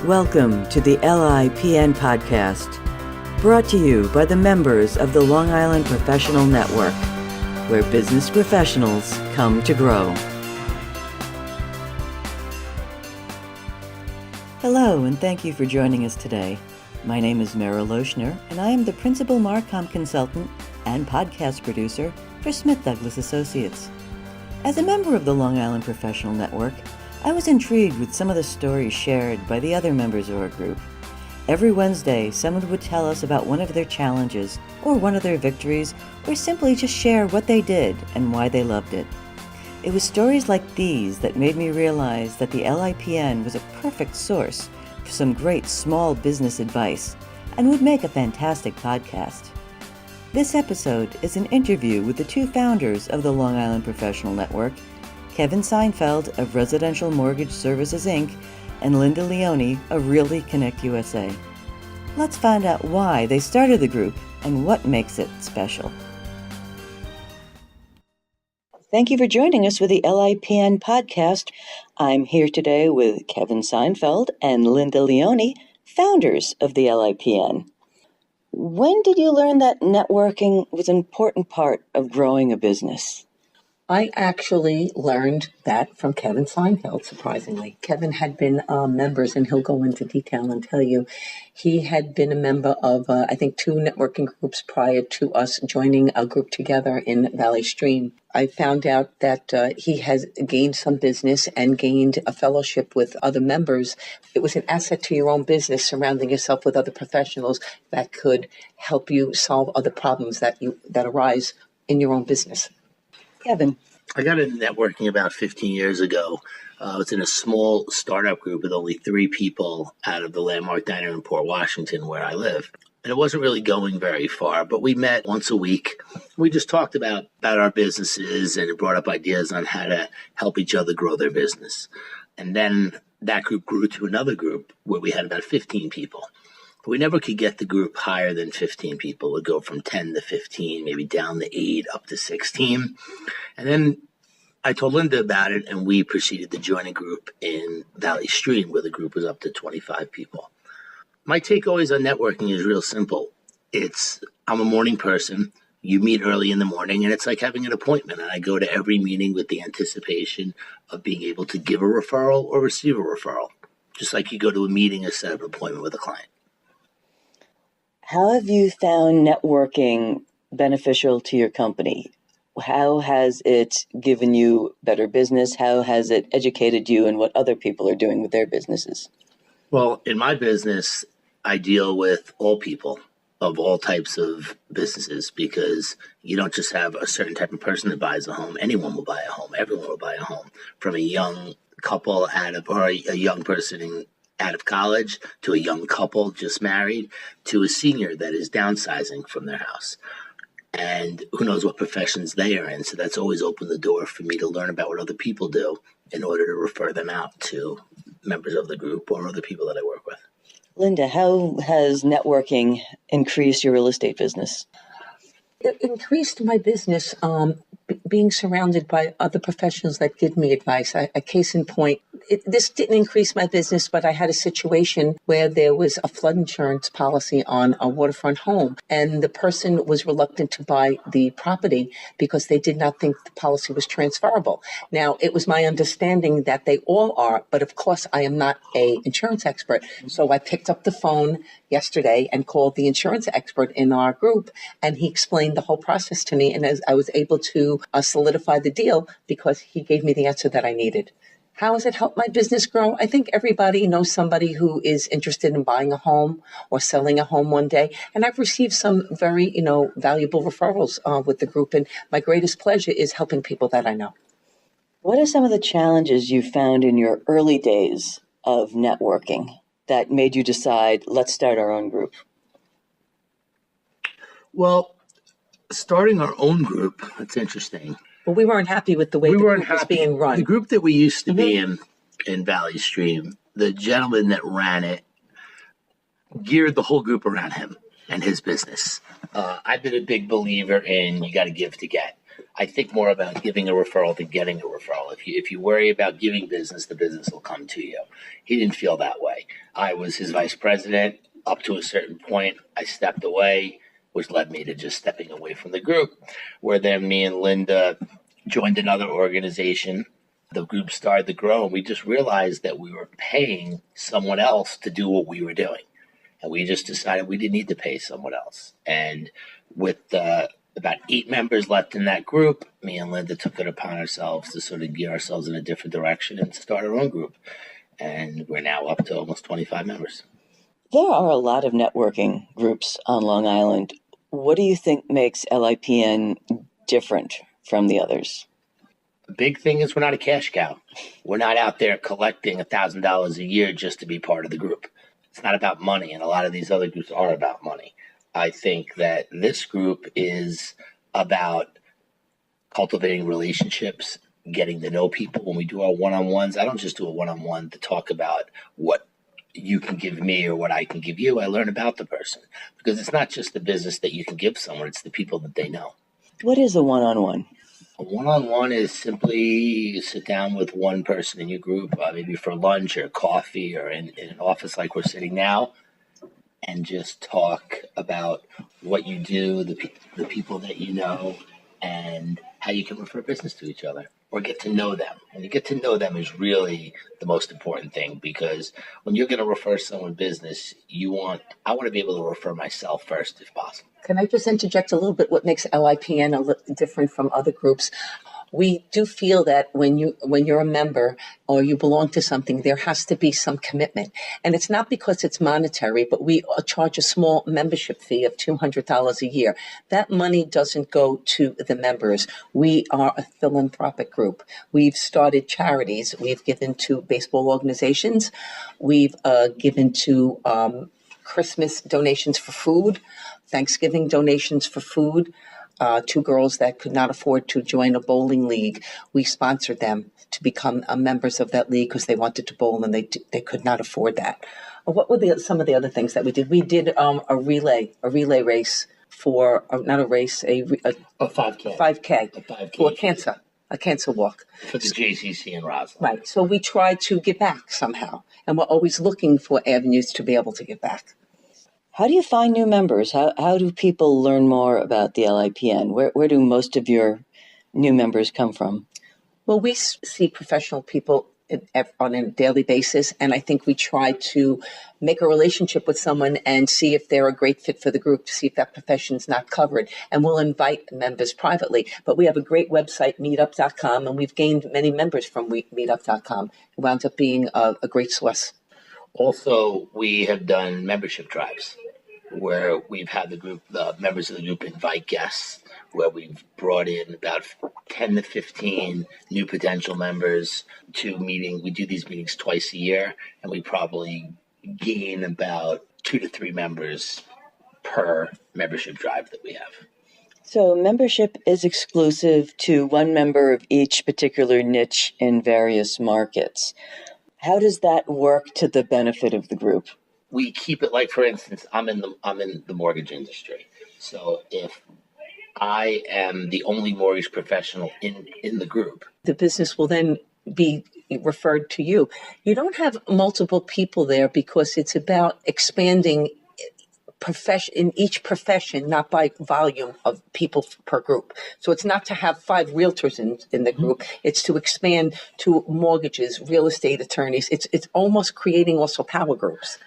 Welcome to the LIPN Podcast, brought to you by the members of the Long Island Professional Network, where business professionals come to grow. Hello, and thank you for joining us today. My name is Meryl Lochner, and I am the Principal Marcom Consultant and Podcast Producer for Smith Douglas Associates. As a member of the Long Island Professional Network, I was intrigued with some of the stories shared by the other members of our group. Every Wednesday, someone would tell us about one of their challenges, or one of their victories, or simply just share what they did and why they loved it. It was stories like these that made me realize that the LIPN was a perfect source for some great small business advice and would make a fantastic podcast. This episode is an interview with the two founders of the Long Island Professional Network, Kevin Seinfeld of Residential Mortgage Services, Inc., and Linda Leone of Realty Connect USA. Let's find out why they started the group and what makes it special. Thank you for joining us with the LIPN Podcast. I'm here today with Kevin Seinfeld and Linda Leone, founders of the LIPN. When did you learn that networking was an important part of growing a business? I actually learned that from Kevin Seinfeld, surprisingly. Kevin had been members, and he'll go into detail and tell you, he had been a member of, I think, 2 networking groups prior to us joining a group together in Valley Stream. I found out that he has gained some business and gained a fellowship with other members. It was an asset to your own business, surrounding yourself with other professionals that could help you solve other problems that arise in your own business. Kevin. I got into networking about 15 years ago. I was in a small startup group with only 3 people out of the Landmark Diner in Port Washington, where I live. And it wasn't really going very far, but we met once a week. We just talked about our businesses and brought up ideas on how to help each other grow their business. And then that group grew to another group where we had about 15 people. But we never could get the group higher than 15 people. It would go from 10 to 15, maybe down to 8, up to 16. And then I told Linda about it, and we proceeded to join a group in Valley Stream where the group was up to 25 people. My take always on networking is real simple. I'm a morning person. You meet early in the morning, and it's like having an appointment. And I go to every meeting with the anticipation of being able to give a referral or receive a referral, just like you go to a meeting or set up an appointment with a client. How have you found networking beneficial to your company? How has it given you better business? How has it educated you in what other people are doing with their businesses? Well, in my business, I deal with all people of all types of businesses, because you don't just have a certain type of person that buys a home. Anyone will buy a home. Everyone will buy a home, from a young couple or a young person out of college, to a young couple just married, to a senior that is downsizing from their house. And who knows what professions they are in. So that's always opened the door for me to learn about what other people do in order to refer them out to members of the group or other people that I work with. Linda, how has networking increased your real estate business? It increased my business, being surrounded by other professionals that give me advice. A case in point, this didn't increase my business, but I had a situation where there was a flood insurance policy on a waterfront home, and the person was reluctant to buy the property because they did not think the policy was transferable. Now, it was my understanding that they all are, but of course I am not an insurance expert. So I picked up the phone yesterday and called the insurance expert in our group, and he explained the whole process to me, and as I was able to solidify the deal because he gave me the answer that I needed. How has it helped my business grow? I think everybody knows somebody who is interested in buying a home or selling a home one day. And I've received some very, valuable referrals with the group. And my greatest pleasure is helping people that I know. What are some of the challenges you found in your early days of networking that made you decide, let's start our own group? Well, starting our own group, that's interesting. Well, we weren't happy with the way the group was being run. The group that we used to be in Valley Stream, the gentleman that ran it geared the whole group around him and his business. I've been a big believer in you got to give to get. I think more about giving a referral than getting a referral. If you worry about giving business, the business will come to you. He didn't feel that way. I was his vice president. Up to a certain point, I stepped away, which led me to just stepping away from the group, where then me and Linda joined another organization. The group started to grow, and we just realized that we were paying someone else to do what we were doing. And we just decided we didn't need to pay someone else. And with about 8 members left in that group, me and Linda took it upon ourselves to sort of gear ourselves in a different direction and start our own group. And we're now up to almost 25 members. There are a lot of networking groups on Long Island. What do you think makes LIPN different from the others? The big thing is we're not a cash cow. We're not out there collecting $1,000 a year just to be part of the group. It's not about money, and a lot of these other groups are about money. I think that this group is about cultivating relationships, getting to know people. When we do our one-on-ones, I don't just do a one-on-one to talk about what you can give me or what I can give you. I learn about the person, because it's not just the business that you can give someone, it's the people that they know. What is a one-on-one? A one-on-one is simply sit down with one person in your group, maybe for lunch or coffee or in an office like we're sitting now, and just talk about what you do, the people that you know, and how you can refer business to each other or get to know them. And you get to know them is really the most important thing, because when you're going to refer someone business, I want to be able to refer myself first if possible. Can I just interject a little bit what makes LIPN a little different from other groups? We do feel that when you're a member or you belong to something, there has to be some commitment. And it's not because it's monetary, but we charge a small membership fee of $200 a year. That money doesn't go to the members. We are a philanthropic group. We've started charities. We've given to baseball organizations. We've given to Christmas donations for food, Thanksgiving donations for food. 2 girls that could not afford to join a bowling league, we sponsored them to become members of that league because they wanted to bowl and they could not afford that. What were some of the other things that we did? We did a relay race for not a race, a 5K. 5K for cancer, a cancer walk for the JCC in Roslyn. Right. So we try to give back somehow, and we're always looking for avenues to be able to give back. How do you find new members? How do people learn more about the LIPN? Where do most of your new members come from? Well, we see professional people on a daily basis, and I think we try to make a relationship with someone and see if they're a great fit for the group, to see if that profession's not covered. And we'll invite members privately. But we have a great website, meetup.com, and we've gained many members from meetup.com. It wound up being a great source. Also, we have done membership drives where we've had the members of the group invite guests, where we've brought in about 10 to 15 new potential members to meeting. We do these meetings twice a year, and we probably gain about 2 to 3 members per membership drive that we have. So membership is exclusive to one member of each particular niche in various markets. How does that work to the benefit of the group? We keep it like, for instance, I'm in the mortgage industry. So if I am the only mortgage professional in the group, the business will then be referred to you. You don't have multiple people there because it's about expanding in each profession, not by volume of people per group. So it's not to have 5 realtors in the group. It's to expand to mortgages, real estate attorneys. It's almost creating also power groups.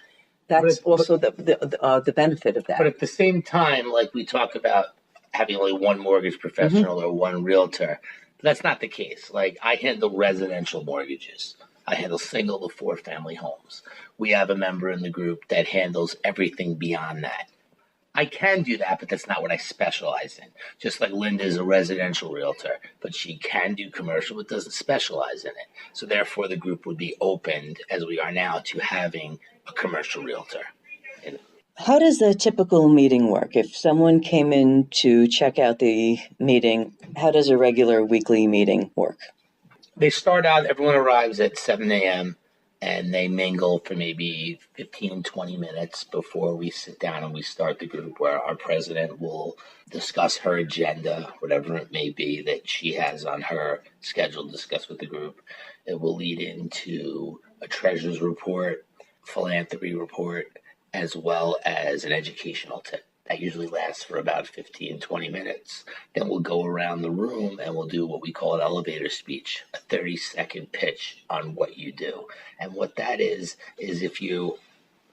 That's also the benefit of that. But at the same time, like we talk about having only one mortgage professional or one realtor, that's not the case. Like, I handle residential mortgages. I handle single to 4 family homes. We have a member in the group that handles everything beyond that. I can do that, but that's not what I specialize in. Just like Linda is a residential realtor, but she can do commercial, but doesn't specialize in it. So therefore, the group would be opened, as we are now, to having a commercial realtor. How does the typical meeting work? If someone came in to check out the meeting, how does a regular weekly meeting work? They start out, everyone arrives at 7 a.m. and they mingle for maybe 15, 20 minutes before we sit down and we start the group, where our president will discuss her agenda, whatever it may be that she has on her schedule to discuss with the group. It will lead into a treasurer's report, philanthropy report, as well as an educational tip. That usually lasts for about 15, 20 minutes. Then we'll go around the room and we'll do what we call an elevator speech, a 30-second pitch on what you do. And what that is if you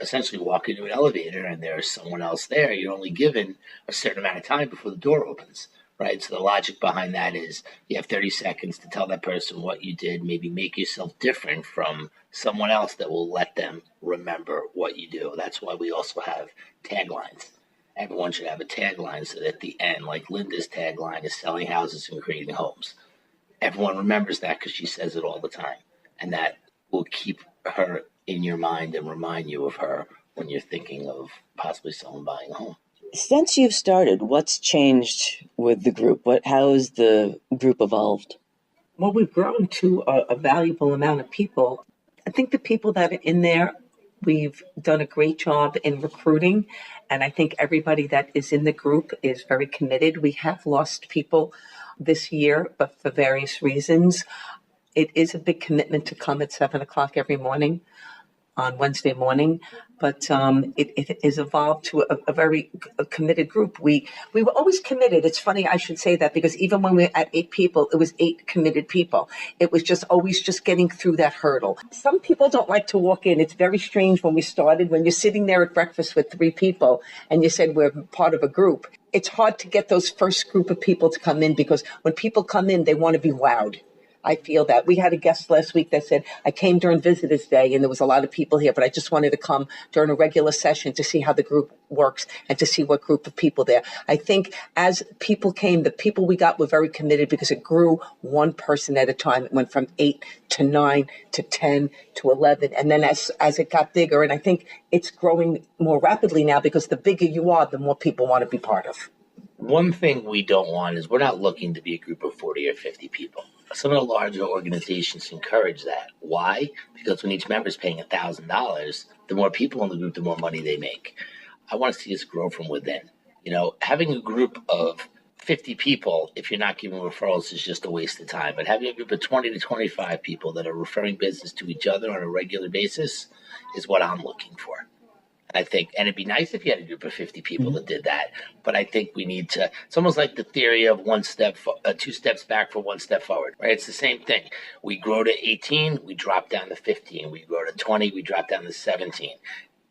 essentially walk into an elevator and there's someone else there, you're only given a certain amount of time before the door opens, right? So the logic behind that is you have 30 seconds to tell that person what you did, maybe make yourself different from someone else that will let them remember what you do. That's why we also have taglines. Everyone should have a tagline so that at the end, like Linda's tagline is selling houses and creating homes. Everyone remembers that because she says it all the time. And that will keep her in your mind and remind you of her when you're thinking of possibly someone buying a home. Since you've started, what's changed with the group? How has the group evolved? Well, we've grown to a valuable amount of people. I think the people that are in there, we've done a great job in recruiting, and I think everybody that is in the group is very committed. We have lost people this year, but for various reasons. It is a big commitment to come at 7 o'clock every morning on Wednesday morning, but it has evolved to a very committed group. We were always committed. It's funny I should say that, because even when we were at 8 people, it was 8 committed people. It was just always just getting through that hurdle. Some people don't like to walk in. It's very strange when we started, when you're sitting there at breakfast with 3 people and you said we're part of a group. It's hard to get those first group of people to come in, because when people come in, they want to be wowed. I feel that. We had a guest last week that said, I came during Visitors Day and there was a lot of people here, but I just wanted to come during a regular session to see how the group works and to see what group of people there. I think as people came, the people we got were very committed, because it grew one person at a time. It went from 8 to 9 to 10 to 11. And then as it got bigger, and I think it's growing more rapidly now, because the bigger you are, the more people want to be part of. One thing we don't want is we're not looking to be a group of 40 or 50 people. Some of the larger organizations encourage that. Why? Because when each member is paying $1,000, the more people in the group, the more money they make. I want to see us grow from within. Having a group of 50 people, if you're not giving referrals, is just a waste of time. But having a group of 20 to 25 people that are referring business to each other on a regular basis is what I'm looking for. I think, and it'd be nice if you had a group of 50 people that did that. But I think we need to, it's almost like the theory of 2 steps back for 1 step forward, right? It's the same thing. We grow to 18, we drop down to 15. We grow to 20, we drop down to 17.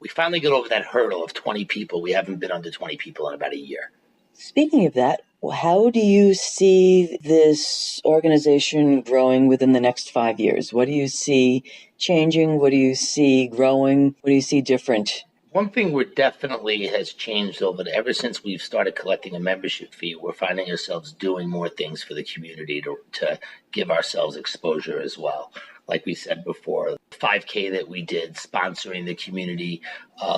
We finally get over that hurdle of 20 people. We haven't been under 20 people in about a year. Speaking of that, how do you see this organization growing within the next 5 years? What do you see changing? What do you see growing? What do you see different? One thing we're definitely has changed ever since we've started collecting a membership fee. We're finding ourselves doing more things for the community to give ourselves exposure as well. Like we said before, 5K that we did sponsoring the community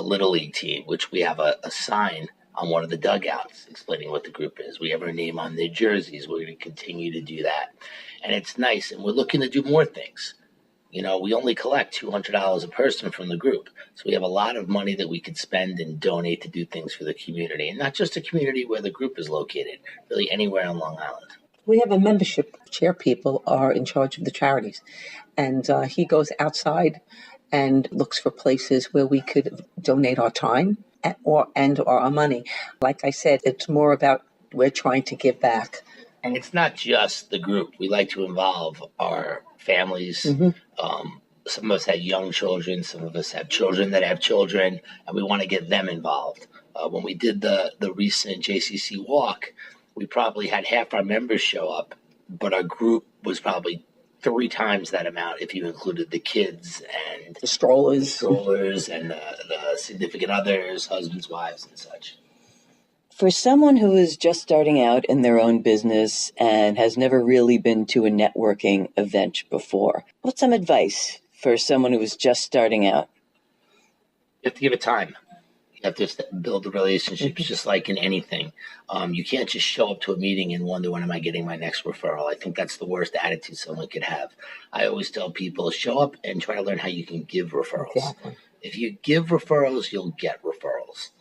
Little League team, which we have a sign on one of the dugouts explaining what the group is. We have our name on their jerseys. We're going to continue to do that. And it's nice. And we're looking to do more things. We only collect $200 a person from the group. So we have a lot of money that we could spend and donate to do things for the community. And not just the community where the group is located, really anywhere on Long Island. We have a membership chair. People are in charge of the charities. And he goes outside and looks for places where we could donate our time or our money. Like I said, it's more about we're trying to give back. And it's not just the group. We like to involve our families. Some of us have young children. Some of us have children that have children, and we want to get them involved. When we did the recent JCC walk, we probably had half our members show up, but our group was probably 3 times that amount if you included the kids and the strollers and the significant others, husbands, wives, and such. For someone who is just starting out in their own business and has never really been to a networking event before, what's some advice for someone who is just starting out? You have to give it time. have to build the relationships just like in anything. You can't just show up to a meeting and wonder, when am I getting my next referral? I think that's the worst attitude someone could have. I always tell people, show up and try to learn how you can give referrals. Exactly. If you give referrals, you'll get referrals.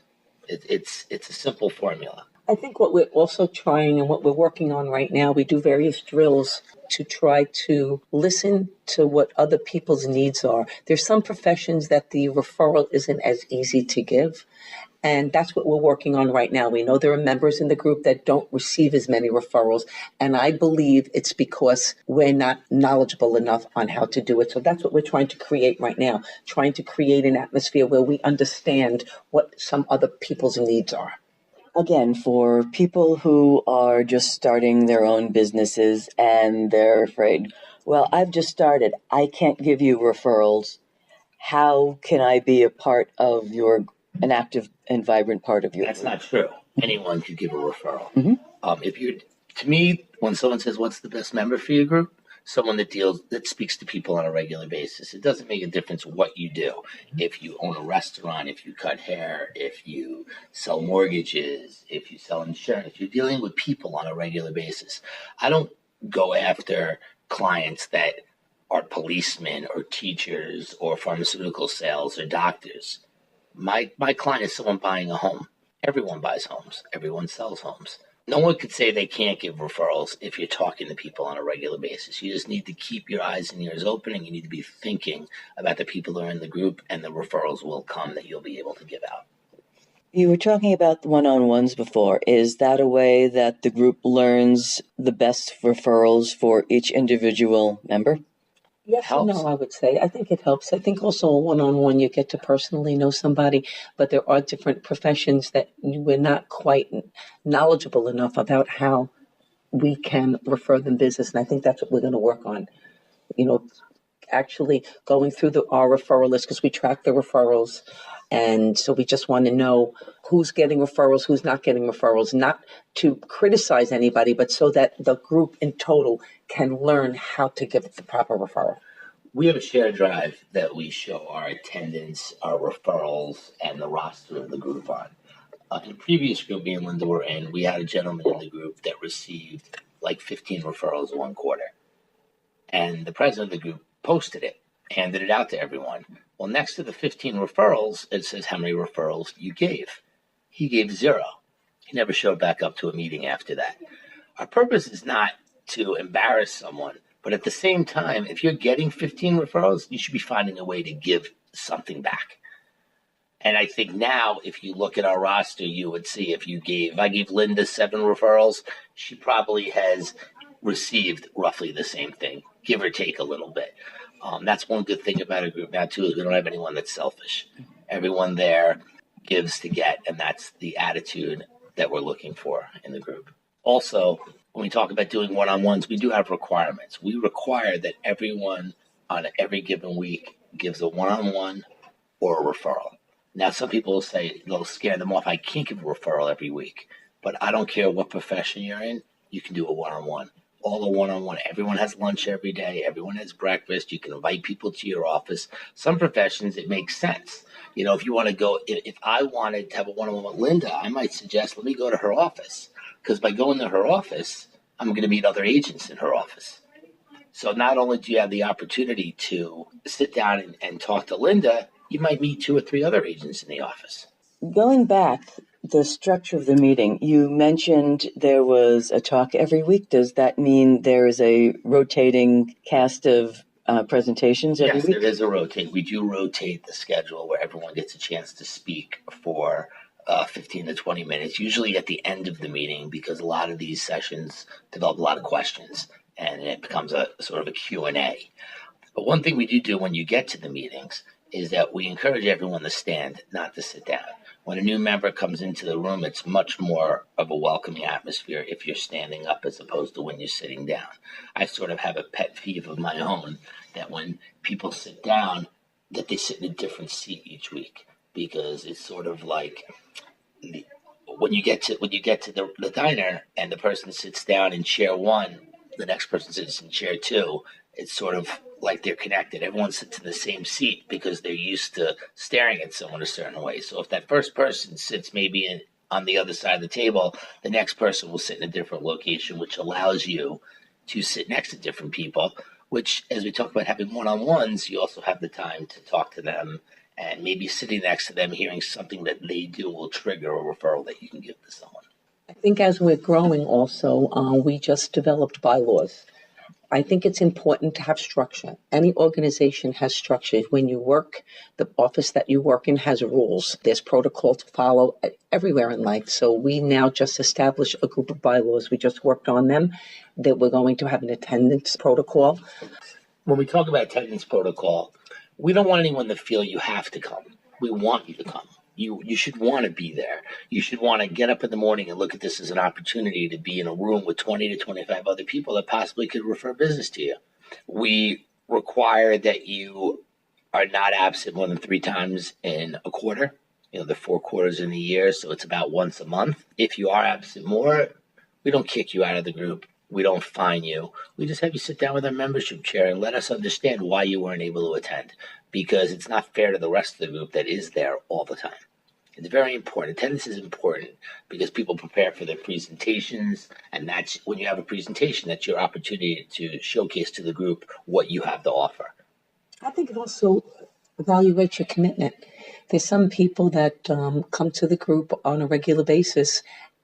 It's a simple formula. I think what we're also trying and what we're working on right now, we do various drills to try to listen to what other people's needs are. There's some professions that the referral isn't as easy to give. And that's what we're working on right now. We know there are members in the group that don't receive as many referrals. And I believe it's because we're not knowledgeable enough on how to do it. So that's what we're trying to create right now, trying to create an atmosphere where we understand what some other people's needs are. Again, for people who are just starting their own businesses and they're afraid, well, I've just started, I can't give you referrals. How can I be a part of an active and vibrant part of your That's group? not true. Anyone could give a referral. Mm-hmm. To me, when someone says, what's the best member for your group? Someone that speaks to people on a regular basis. It doesn't make a difference what you do. If you own a restaurant, if you cut hair, if you sell mortgages, if you sell insurance, you're dealing with people on a regular basis. I don't go after clients that are policemen or teachers or pharmaceutical sales or doctors. My client is someone buying a home. Everyone buys homes. Everyone sells homes. No one could say they can't give referrals if you're talking to people on a regular basis. You just need to keep your eyes and ears open, and you need to be thinking about the people that are in the group, and the referrals will come that you'll be able to give out. You were talking about one-on-ones before. Is that a way that the group learns the best referrals for each individual member? Yes and no, I would say. I think it helps. I think also a one-on-one, you get to personally know somebody, but there are different professions that we're not quite knowledgeable enough about how we can refer them business. And I think that's what we're going to work on. Actually going through our referral list, because we track the referrals. And so we just want to know who's getting referrals, who's not getting referrals, not to criticize anybody, but so that the group in total can learn how to give the proper referral. We have a shared drive that we show our attendance, our referrals, and the roster of the group on. In the previous group me and Linda were in, we had a gentleman in the group that received like 15 referrals one quarter. And the president of the group posted it, handed it out to everyone. Well, next to the 15 referrals, it says how many referrals you gave. He gave 0. He never showed back up to a meeting after that. Our purpose is not to embarrass someone, but at the same time, if you're getting 15 referrals, you should be finding a way to give something back. And I think now, if you look at our roster, you would see if I gave Linda 7 referrals, she probably has received roughly the same thing, give or take a little bit. That's one good thing about a group now, too, is we don't have anyone that's selfish. Everyone there gives to get, and that's the attitude that we're looking for in the group. Also, when we talk about doing one-on-ones, we do have requirements. We require that everyone on every given week gives a one-on-one or a referral. Now, some people will say, they'll scare them off, I can't give a referral every week. But I don't care what profession you're in, you can do a one-on-one. All a one-on-one. Everyone has lunch every day. Everyone has breakfast. You can invite people to your office. Some professions, it makes sense. If you want to go, if I wanted to have a one-on-one with Linda, I might suggest, let me go to her office. Because by going to her office, I'm going to meet other agents in her office. So not only do you have the opportunity to sit down and talk to Linda, you might meet 2 or 3 other agents in the office. Going back, the structure of the meeting, you mentioned there was a talk every week. Does that mean there is a rotating cast of presentations every week? Yes, there is a rotate. We do rotate the schedule where everyone gets a chance to speak for 15 to 20 minutes, usually at the end of the meeting, because a lot of these sessions develop a lot of questions, and it becomes a sort of a Q&A. But one thing we do when you get to the meetings is that we encourage everyone to stand, not to sit down. When a new member comes into the room, it's much more of a welcoming atmosphere if you're standing up as opposed to when you're sitting down. I sort of have a pet peeve of my own that when people sit down, that they sit in a different seat each week, because it's sort of like when you get to the diner and the person sits down in chair 1, the next person sits in chair 2. It's sort of like they're connected. Everyone sits in the same seat because they're used to staring at someone a certain way. So if that first person sits maybe on the other side of the table, the next person will sit in a different location, which allows you to sit next to different people, which, as we talk about having one-on-ones, you also have the time to talk to them, and maybe sitting next to them, hearing something that they do will trigger a referral that you can give to someone. I think as we're growing also, we just developed bylaws. I think it's important to have structure. Any organization has structure. When you work, the office that you work in has rules. There's protocol to follow everywhere in life. So we now just established a group of bylaws. We just worked on them, that we're going to have an attendance protocol. When we talk about attendance protocol, we don't want anyone to feel you have to come. We want you to come. You should want to be there. You should want to get up in the morning and look at this as an opportunity to be in a room with 20 to 25 other people that possibly could refer business to you. We require that you are not absent more than 3 times in a quarter. The 4 quarters in a year, so it's about once a month. If you are absent more, we don't kick you out of the group. We don't fine you. We just have you sit down with our membership chair and let us understand why you weren't able to attend, because it's not fair to the rest of the group that is there all the time. It's very important. Attendance is important because people prepare for their presentations, and that's when you have a presentation, that's your opportunity to showcase to the group what you have to offer. I think it also evaluates your commitment. There's some people that come to the group on a regular basis,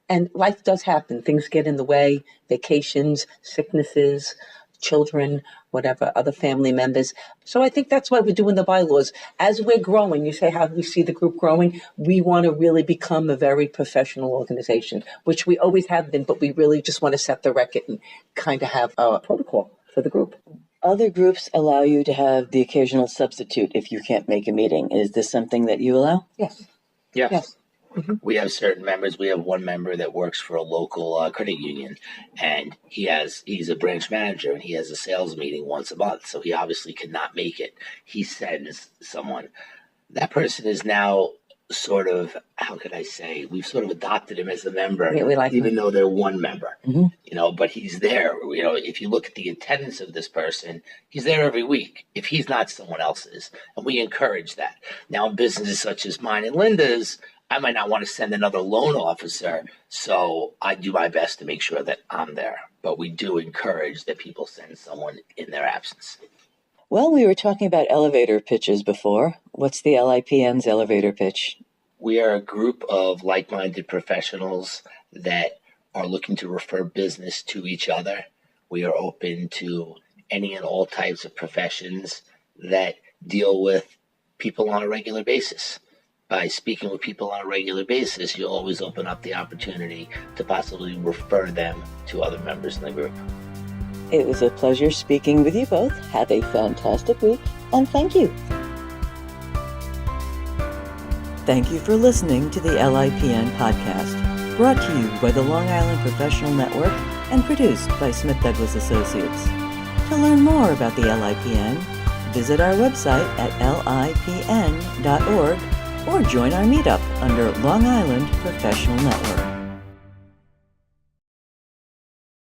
and life does happen. Things get in the way, vacations, sicknesses, children, whatever, other family members. So I think that's why we're doing the bylaws. As we're growing, you say, how do we see the group growing? We want to really become a very professional organization, which we always have been, but we really just want to set the record and kind of have a protocol for the group. Other groups allow you to have the occasional substitute if you can't make a meeting. Is this something that you allow? Yes. Yes. Mm-hmm. We have certain members. We have one member that works for a local credit union, and he's a branch manager, and he has a sales meeting once a month. So he obviously cannot make it. He sends someone. That person is now sort of, how could I say, we've sort of adopted him as a member, Yeah, we like even him. though they're one member. Mm-hmm. But he's there. If you look at the attendance of this person, he's there every week. If he's not, someone else is, and we encourage that. Now, in businesses such as mine and Linda's, I might not want to send another loan officer, so I do my best to make sure that I'm there. But we do encourage that people send someone in their absence. Well, we were talking about elevator pitches before. What's the LIPN's elevator pitch? We are a group of like-minded professionals that are looking to refer business to each other. We are open to any and all types of professions that deal with people on a regular basis. By speaking with people on a regular basis, you'll always open up the opportunity to possibly refer them to other members in the group. It was a pleasure speaking with you both. Have a fantastic week, and thank you. Thank you for listening to the LIPN Podcast, brought to you by the Long Island Professional Network and produced by Smith Douglas Associates. To learn more about the LIPN, visit our website at lipn.org or join our meetup under Long Island Professional Network.